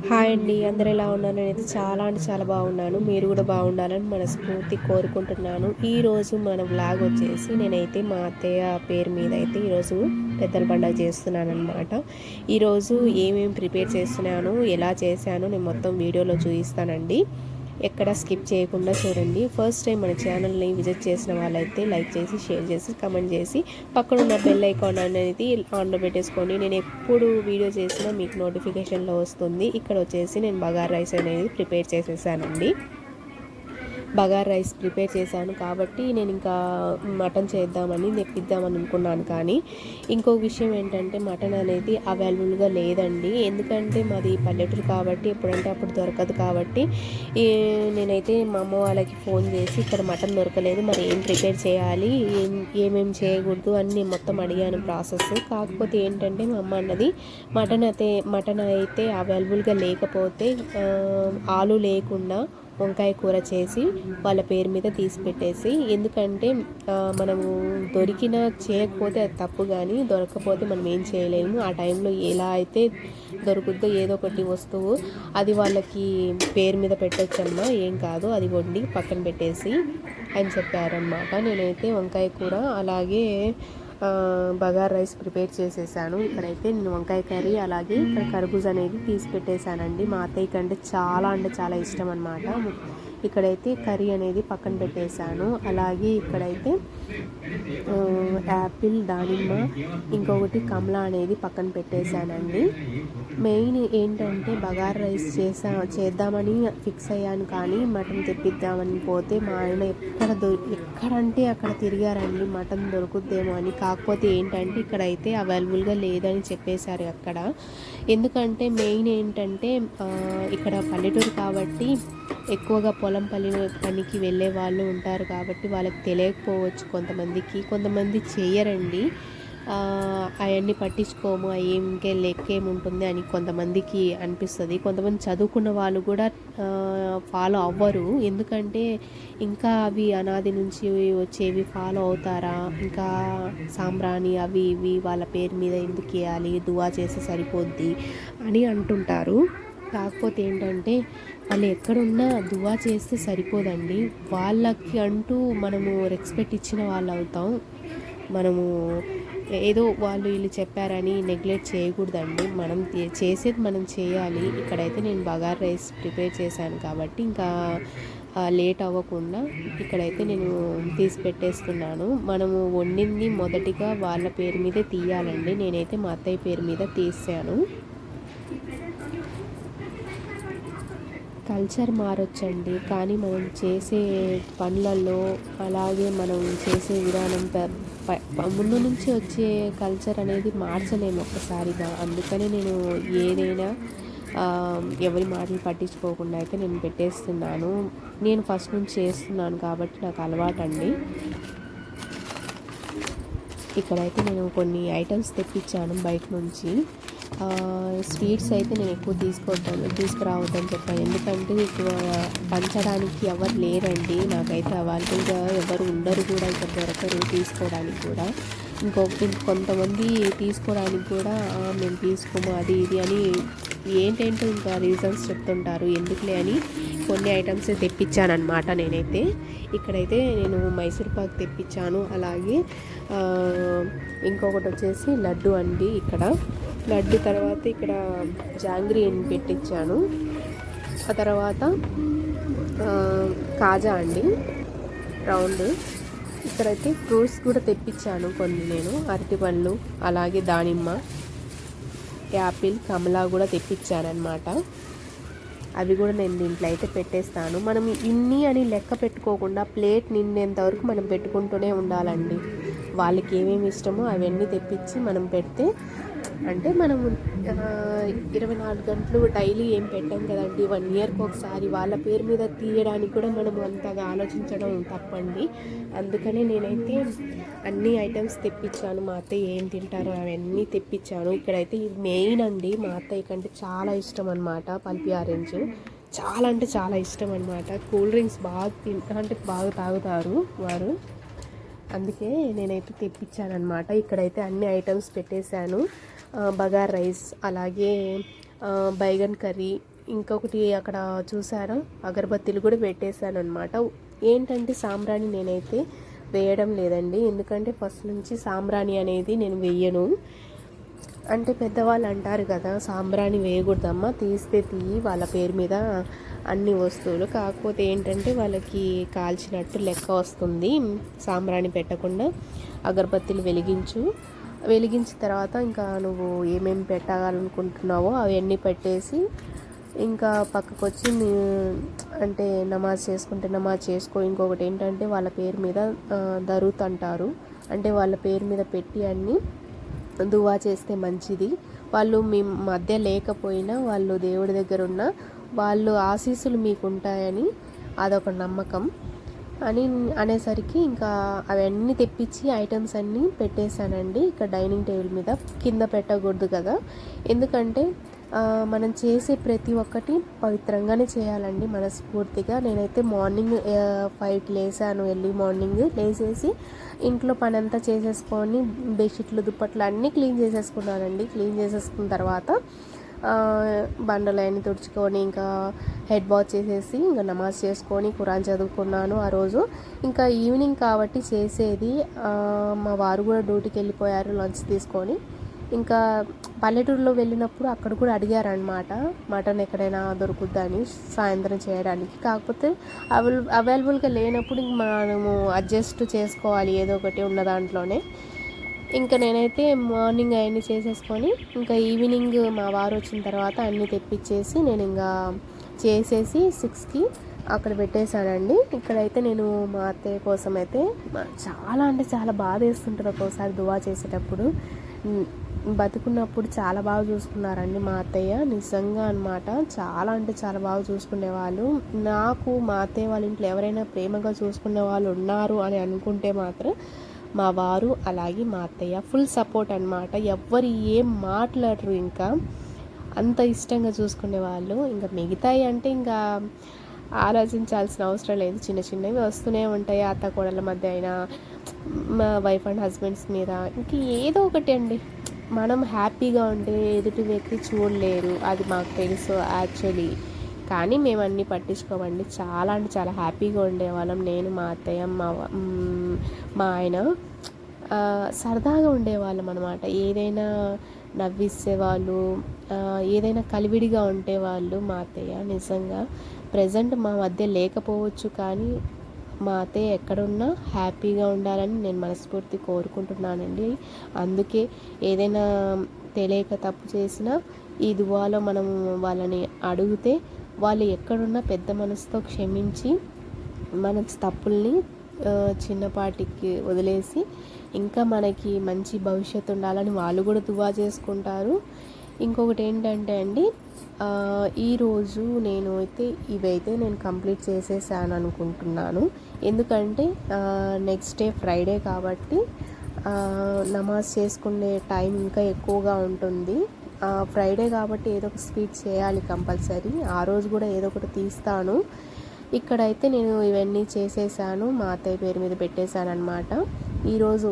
Hi అండి, అందరు ఎలా ఉన్నారు? నేనైతే చాలా అంటే చాలా బాగున్నాను. మీరు కూడా బాగుండాలని మనస్ఫూర్తి కోరుకుంటున్నాను. ఈరోజు మన వ్లాగ్ వచ్చేసి నేనైతే మా అత్తయ్య పేరు మీద అయితే ఈరోజు పెద్దల పండుగ చేస్తున్నాను అనమాట. ఈరోజు ఏమేమి ప్రిపేర్ చేస్తున్నాను, ఎలా చేశాను నేను మొత్తం వీడియోలో చూపిస్తానండి. ఎక్కడ స్కిప్ చేయకుండా చూడండి. ఫస్ట్ టైం మన ఛానల్ని విజిట్ చేసిన వాళ్ళైతే లైక్ చేసి, షేర్ చేసి, కమెంట్ చేసి, పక్కన ఉన్న బెల్ ఐకాన్ అనేది ఆన్లో పెట్టేసుకోండి. నేను ఎప్పుడు వీడియో చేసినా మీకు నోటిఫికేషన్లో వస్తుంది. ఇక్కడ వచ్చేసి నేను బగారా రైస్ అనేది ప్రిపేర్ చేసేసానండి. బగారా రైస్ ప్రిపేర్ చేశాను కాబట్టి నేను ఇంకా మటన్ చేద్దామని తెప్పిద్దామని అనుకున్నాను. కానీ ఇంకో విషయం ఏంటంటే మటన్ అనేది అవైలబుల్గా లేదండి. ఎందుకంటే మాది పల్లెటూరు కాబట్టి ఎప్పుడంటే అప్పుడు దొరకదు కాబట్టి నేనైతే మా అమ్మ వాళ్ళకి ఫోన్ చేసి ఇక్కడ మటన్ దొరకలేదు, మరి ఏం ప్రిపేర్ చేయాలి, ఏమేమి చేయకూడదు అని నేను మొత్తం అడిగాను ప్రాసెస్. కాకపోతే ఏంటంటే మా అమ్మ అన్నది మటన్ అయితే అవైలబుల్గా లేకపోతే ఆలు లేకుండా వంకాయ కూర చేసి వాళ్ళ పేరు మీద తీసి పెట్టేసి, ఎందుకంటే మనము చేయకపోతే అది తప్పు, కానీ దొరకకపోతే మనం ఏం చేయలేము. ఆ టైంలో ఎలా అయితే దొరుకుద్దో ఏదో ఒకటి వస్తువు అది వాళ్ళకి పేరు మీద పెట్టొచ్చమ్మా, ఏం కాదు, అది వండి పక్కన పెట్టేసి అని చెప్పారనమాట. నేనైతే వంకాయ కూర అలాగే బగారా రైస్ ప్రిపేర్ చేసేసాను. ఇక్కడైతే నేను వంకాయ కర్రీ అలాగే ఇక్కడ కర్బూజా అనేది తీసి పెట్టేశానండి. మా అత్తయ్య కంటే చాలా అంటే చాలా ఇష్టం అనమాట. ఇక్కడైతే కర్రీ అనేది పక్కన పెట్టేశాను. అలాగే ఇక్కడైతే యాపిల్, దానిమ్మ, ఇంకొకటి కమలా అనేది పక్కన పెట్టేశానండి. మెయిన్ ఏంటంటే బగారా రైస్ చేద్దామని ఫిక్స్ అయ్యాను, కానీ మటన్ తెప్పిద్దామని పోతే మా ఆయన ఎక్కడంటే అక్కడ తిరిగారండి మటన్ దొరుకుద్దేమో అని. కాకపోతే ఏంటంటే ఇక్కడైతే అవైలబుల్గా లేదని చెప్పేశారు అక్కడ. ఎందుకంటే మెయిన్ ఏంటంటే ఇక్కడ పల్లెటూరు కాబట్టి ఎక్కువగా పొలం పనికి వెళ్ళే వాళ్ళు ఉంటారు కాబట్టి వాళ్ళకి తెలియకపోవచ్చు కొంతమంది చేయరండి. అవన్నీ పట్టించుకోము, ఇంకే లెక్కేముంటుంది అని కొంతమందికి అనిపిస్తుంది. కొంతమంది చదువుకున్న వాళ్ళు కూడా ఫాలో అవ్వరు. ఎందుకంటే ఇంకా అవి అనాది నుంచి వచ్చేవి ఫాలో అవుతారా, ఇంకా సాంబ్రాణి అవి ఇవి వాళ్ళ పేరు మీద ఎందుకు వేయాలి, దువా చేస్తే సరిపోద్ది అని అంటుంటారు. కాకపోతే ఏంటంటే వాళ్ళు ఎక్కడున్నా దువా చేస్తే సరిపోదండి. వాళ్ళకి అంటూ మనము రెస్పెక్ట్ ఇచ్చిన వాళ్ళు అవుతాం. మనము ఏదో వాళ్ళు వీళ్ళు చెప్పారని నెగ్లెక్ట్ చేయకూడదండి. మనం చేసేది మనం చేయాలి. ఇక్కడైతే నేను బగారా రైస్ ప్రిపేర్ చేశాను కాబట్టి ఇంకా లేట్ అవ్వకుండా ఇక్కడైతే నేను తీసి పెట్టేస్తున్నాను. మనము వండింది మొదటిగా వాళ్ళ పేరు మీదే తీయాలండి. నేనైతే మా అత్తయ్య పేరు మీద తీసాను. కల్చర్ మారొచ్చండి, కానీ మనం చేసే పనులలో అలాగే మనం చేసే విధానం ముందు నుంచి వచ్చే కల్చర్ అనేది మార్చలేము ఒక్కసారిగా. అందుకని నేను ఏదైనా ఎవరి మాటలు పట్టించుకోకుండా అయితే నేను పెట్టేస్తున్నాను. నేను ఫస్ట్ నుంచి చేస్తున్నాను కాబట్టి నాకు అలవాటండి. ఇక్కడైతే నేను కొన్ని ఐటమ్స్ తెప్పించాను బయట నుంచి. స్వీట్స్ అయితే నేను ఎక్కువ తీసుకురావద్దని చెప్పాను, ఎందుకంటే ఎక్కువ పంచడానికి ఎవరు లేరండి. నాకైతే అవైలబుల్గా ఎవరు ఉండరు కూడా, ఇక్కడ దొరకరు తీసుకోవడానికి కూడా. కొంతమంది తీసుకోవడానికి కూడా మేము తీసుకోము అది ఇది అని ఏంటంటూ ఇంకా రీజన్స్ చెప్తుంటారు. ఎందుకులే అని కొన్ని ఐటమ్స్ తెప్పించానమాట నేనైతే. ఇక్కడైతే నేను మైసూర్ పాక్ తెప్పించాను. అలాగే ఇంకొకటి వచ్చేసి లడ్డు అండి. ఇక్కడ లడ్డు తర్వాత ఇక్కడ జాంగ్రీ పెట్టించాను. ఆ తర్వాత కాజా అండి రౌండ్. ఇక్కడైతే ఫ్రూట్స్ కూడా తెప్పించాను కొన్ని, నేను అరటిపళ్ళు అలాగే దానిమ్మ, యాపిల్, కమలా కూడా తెప్పించానమాట. అవి కూడా నేను దీంట్లో అయితే పెట్టేస్తాను. మనం ఇన్ని అని లెక్క పెట్టుకోకుండా ప్లేట్ నిండేంత వరకు మనం పెట్టుకుంటూనే ఉండాలండి. వాళ్ళకి ఏమేమి ఇష్టమో అవన్నీ తెప్పించి మనం పెడితే, అంటే మనము 24 గంటలు డైలీ ఏం పెట్టాం కదండి. 1 ఇయర్కి ఒకసారి వాళ్ళ పేరు మీద తీయడానికి కూడా మనము అంతగా ఆలోచించడం తప్పండి. అందుకని నేనైతే అన్ని ఐటమ్స్ తెప్పించాను. మా అత్తయ్య ఏం తింటారో అవన్నీ తెప్పించాను. ఇక్కడైతే మెయిన్ అండి, మా అత్తయ్య కంటే చాలా ఇష్టం అనమాట పల్పి ఆరెంజ్. చాలా అంటే చాలా ఇష్టం అనమాట. కూల్ డ్రింక్స్ బాగా తాగుతారు వారు. అందుకే నేనైతే తెప్పించాను అనమాట. ఇక్కడైతే అన్ని ఐటమ్స్ పెట్టేశాను. బగారా రైస్ అలాగే బైగన్ కర్రీ, ఇంకొకటి అక్కడ చూసారా అగరబత్తీలు కూడా పెట్టేశాను అనమాట. ఏంటంటే సాంబ్రాణి నేనైతే వేయడం లేదండి, ఎందుకంటే ఫస్ట్ నుంచి సాంబ్రాణి అనేది నేను వేయను. అంటే పెద్దవాళ్ళు అంటారు కదా, సాంబ్రాణి వేయకూడదమ్మా, తీస్తే తీయి వాళ్ళ పేరు మీద అన్ని వస్తువులు, కాకపోతే ఏంటంటే వాళ్ళకి కాల్చినట్టు లెక్క వస్తుంది. సాంబ్రాణి పెట్టకుండా అగరబత్తీలు వెలిగించిన తర్వాత ఇంకా నువ్వు ఏమేమి పెట్టాలనుకుంటున్నావో అవన్నీ పెట్టేసి ఇంకా పక్కకు వచ్చి అంటే నమాజ్ చేసుకో. ఇంకొకటి ఏంటంటే వాళ్ళ పేరు మీద దరూత్ అంటారు, అంటే వాళ్ళ పేరు మీద పెట్టి అన్నీ దువా చేస్తే మంచిది. వాళ్ళు మీ మధ్య లేకపోయినా వాళ్ళు దేవుడి దగ్గర ఉన్న వాళ్ళు ఆశీస్సులు మీకు ఉంటాయని అదొక నమ్మకం అనేసరికి ఇంకా అవన్నీ తెప్పించి ఐటమ్స్ అన్నీ పెట్టేశానండి. ఇక్కడ డైనింగ్ టేబుల్ మీద కింద పెట్టకూడదు కదా, ఎందుకంటే మనం చేసే ప్రతి ఒక్కటి పవిత్రంగానే చేయాలండి మనస్ఫూర్తిగా. నేనైతే మార్నింగ్ 5కి లేసాను, ఎర్లీ మార్నింగ్ లేచేసి ఇంట్లో పని అంతా చేసేసుకొని బెడ్షీట్లు దుప్పట్లు అన్నీ క్లీన్ చేసేసుకున్నానండి. క్లీన్ చేసేసుకున్న తర్వాత బండలన్నీ తుడుచుకొని ఇంకా హెడ్ బాత్ చేసేసి ఇంకా నమాజ్ చేసుకొని ఖురాన్ చదువుకున్నాను ఆ రోజు. ఇంకా ఈవినింగ్ కాబట్టి చేసేది, మా వారు కూడా డ్యూటీకి వెళ్ళిపోయారు లంచ్ తీసుకొని. ఇంకా పల్లెటూరులో వెళ్ళినప్పుడు అక్కడ కూడా అడిగారనమాట మటన్ ఎక్కడైనా దొరుకుద్దని సాయంత్రం చేయడానికి, కాకపోతే అవైలబుల్గా లేనప్పుడు ఇంక మనము అడ్జస్ట్ చేసుకోవాలి ఏదో ఒకటి ఉన్న దాంట్లోనే. ఇంకా నేనైతే మార్నింగ్ అవన్నీ చేసేసుకొని ఇంకా ఈవినింగ్ మా వారు వచ్చిన తర్వాత అన్నీ తెప్పించేసి నేను ఇంకా చేసేసి 6కి అక్కడ పెట్టేశానండి. ఇక్కడైతే నేను మా అత్తయ్య కోసం అయితే చాలా అంటే చాలా బాధ వేస్తుంటుంది ఒక్కోసారి దువా చేసేటప్పుడు. బతుకున్నప్పుడు చాలా బాగా చూసుకున్నారండి మా అత్తయ్య, నిజంగా అనమాట. చాలా అంటే చాలా బాగా చూసుకునేవాళ్ళు. నాకు మా అత్తయ్య వాళ్ళ ఇంట్లో ఎవరైనా ప్రేమగా చూసుకునే వాళ్ళు ఉన్నారు అని అనుకుంటే మాత్రం మా వారు అలాగే మా అత్తయ్య ఫుల్ సపోర్ట్ అనమాట. ఎవ్వరు ఏం మాట్లాడరు, ఇంకా అంత ఇష్టంగా చూసుకునే వాళ్ళు. ఇంకా మిగతాయి అంటే ఇంకా ఆలోచించాల్సిన అవసరం లేదు, చిన్న చిన్నవి వస్తూనే ఉంటాయి అత్త కోడళ్ళ మధ్య అయినా, మా వైఫ్ అండ్ హస్బెండ్స్ మీద. ఇంక ఏదో ఒకటి అండి, మనం హ్యాపీగా ఉంటే ఎదుటి వ్యక్తి చూడలేరు, అది మాకు తెలుసు యాక్చువల్లీ. కానీ మేము అన్నీ పట్టించుకోమండి, చాలా అంటే చాలా హ్యాపీగా ఉండేవాళ్ళం. నేను మా అత్తయ్య మా ఆయన సరదాగా ఉండేవాళ్ళం అనమాట. ఏదైనా నవ్విసేవాళ్ళు, ఏదైనా కలివిడిగా ఉండేవాళ్ళు మా అత్తయ్య. నిజంగా ప్రజెంట్ మా మధ్య లేకపోవచ్చు, కానీ మా అత్తయ్య ఎక్కడున్నా హ్యాపీగా ఉండాలని నేను మనస్ఫూర్తి కోరుకుంటున్నానండి. అందుకే ఏదైనా తెలియక తప్పు చేసినా ఈ దువాలో మనం వాళ్ళని అడిగితే వాళ్ళు ఎక్కడున్నా పెద్ద మనసుతో క్షమించి మన తప్పుల్ని చిన్నపాటికి వదిలేసి ఇంకా మనకి మంచి భవిష్యత్తు ఉండాలని వాళ్ళు కూడా దువా చేసుకుంటారు. ఇంకొకటి ఏంటంటే అండి, ఈరోజు ఇవైతే నేను కంప్లీట్ చేసేసాను అనుకుంటున్నాను. ఎందుకంటే నెక్స్ట్ డే ఫ్రైడే కాబట్టి నమాజ్ చేసుకునే టైం ఇంకా ఎక్కువగా ఉంటుంది. ఫ్రైడే కాబట్టి ఏదో ఒక స్వీట్ చేయాలి కంపల్సరీ, ఆ రోజు కూడా ఏదో ఒకటి తీస్తాను. ఇక్కడైతే నేను ఇవన్నీ చేసేసాను, మా అత్తయ్య పేరు మీద పెట్టేశాను అనమాట. ఈరోజు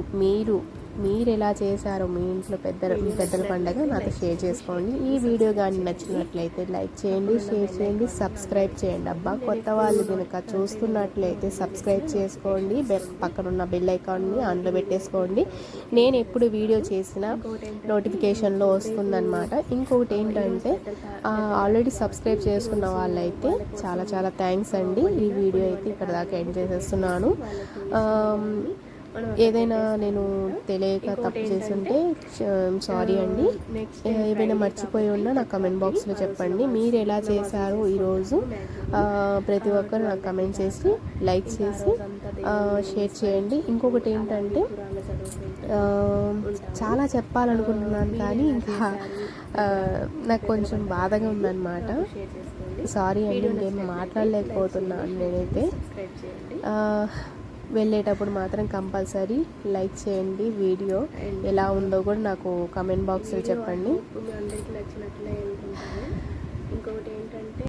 మీరు ఎలా చేశారో మీ ఇంట్లో పెద్దల పండుగ నాతో షేర్ చేసుకోండి. ఈ వీడియో కానీ నచ్చినట్లయితే లైక్ చేయండి, షేర్ చేయండి, సబ్స్క్రైబ్ చేయండి. అబ్బా కొత్త వాళ్ళు కనుక చూస్తున్నట్లయితే సబ్స్క్రైబ్ చేసుకోండి, పక్కనున్న బెల్ ఐకాన్ని ఆన్లో పెట్టేసుకోండి. నేను ఎప్పుడు వీడియో చేసినా నోటిఫికేషన్లో వస్తుందన్నమాట. ఇంకొకటి ఏంటంటే ఆల్రెడీ సబ్స్క్రైబ్ చేసుకున్న వాళ్ళైతే చాలా చాలా థ్యాంక్స్ అండి. ఈ వీడియో అయితే ఇక్కడ దాకా ఎండ్ చేసేస్తున్నాను. ఏదైనా నేను తెలియక తప్పు చేస్తుంటే సారీ అండి. ఏమైనా మర్చిపోయి ఉన్నా నాకు కమెంట్ బాక్స్లో చెప్పండి. మీరు ఎలా చేశారో ఈరోజు ప్రతి ఒక్కరు నాకు కమెంట్ చేసి లైక్ చేసి షేర్ చేయండి. ఇంకొకటి ఏంటంటే చాలా చెప్పాలనుకుంటున్నాను కానీ ఇంకా నాకు కొంచెం బాధగా ఉందన్నమాట. సారీ అండి, ఇంకేం మాట్లాడలేకపోతున్నాను నేనైతే. వెళ్ళేటప్పుడు మాత్రం కంపల్సరీ లైక్ చేయండి. వీడియో ఎలా ఉందో కూడా నాకు కమెంట్ బాక్స్లో చెప్పండి. అందరికీ నచ్చినట్లే అనుకుంటాను. ఇంకొకటి ఏంటంటే